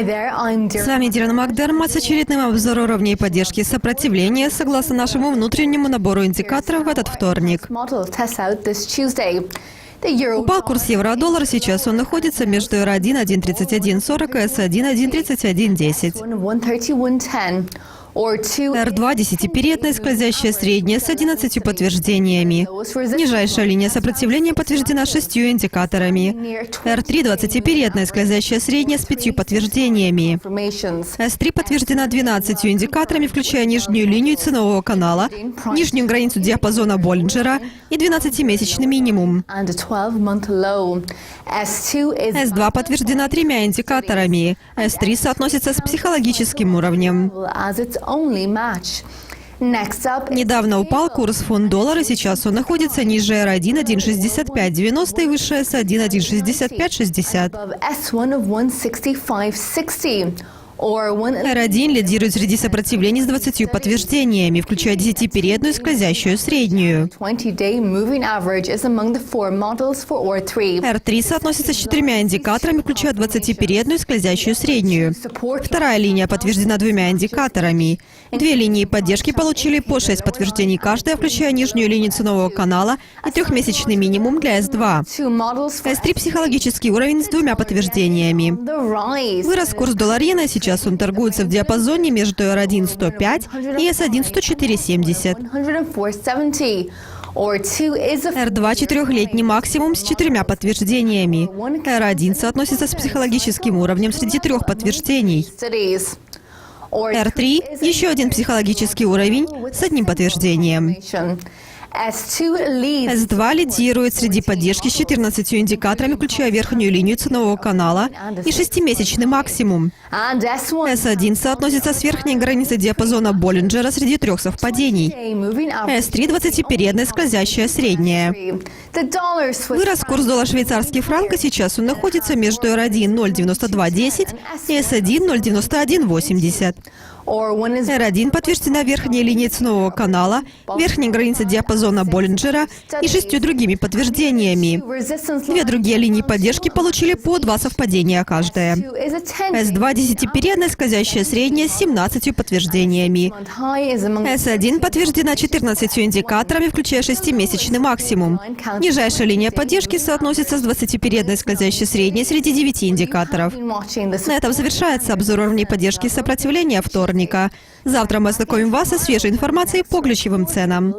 С вами Дилан Макдермот с очередным обзором уровней поддержки сопротивления согласно нашему внутреннему набору индикаторов в этот вторник. Упал курс евро-доллар, сейчас он находится между R1 1.3140 и S1 1.3110. R2 десятипериодная скользящая средняя с 11 подтверждениями. Нижайшая линия сопротивления подтверждена 6 индикаторами. R3 20-периодная скользящая средняя с 5 подтверждениями. S3 подтверждена 12 индикаторами, включая нижнюю линию ценового канала, нижнюю границу диапазона Боллинджера и 12-месячный минимум. S2 подтверждена 3 индикаторами. S3 соотносится с психологическим уровнем. Недавно упал курс фунт-доллара, сейчас он находится ниже R1 1.6590 и выше S1 1.6560. R1 лидирует среди сопротивлений с 20 подтверждениями, включая 10-периодную скользящую среднюю. R3 соотносится с 4 индикаторами, включая 20-периодную скользящую среднюю. Вторая линия подтверждена 2 индикаторами. 2 линии поддержки получили по 6 подтверждений каждая, включая нижнюю линию ценового канала и 3-месячный минимум для S2. S3 психологический уровень с 2 подтверждениями. Вырос курс доллара-иена, сейчас он торгуется в диапазоне между R1 105 и S1 104.70. R2 4-летний максимум с 4 подтверждениями. R1 соотносится с психологическим уровнем среди 3 подтверждений. R3 – еще один психологический уровень с 1 подтверждением. S2 лидирует среди поддержки с 14 индикаторами, включая верхнюю линию ценового канала и 6-месячный максимум. S1 соотносится с верхней границей диапазона Боллинджера среди 3 совпадений. S3 – 20-периодная скользящая средняя. Вырос курс доллар-швейцарский франк, и сейчас он находится между R1 0.9210 и S1 0.9180. R1 подтверждена верхняя линия ценового канала, верхняя граница диапазона Боллинджера и 6 другими подтверждениями. 2 другие линии поддержки получили по 2 совпадения каждая. S2 – 10-периодная скользящая средняя с 17 подтверждениями. S1 подтверждена 14 индикаторами, включая 6-месячный максимум. Нижайшая линия поддержки соотносится с 20-периодной скользящей средней среди 9 индикаторов. На этом завершается обзор уровней поддержки и сопротивления вторника. Завтра мы ознакомим вас со свежей информацией по ключевым ценам.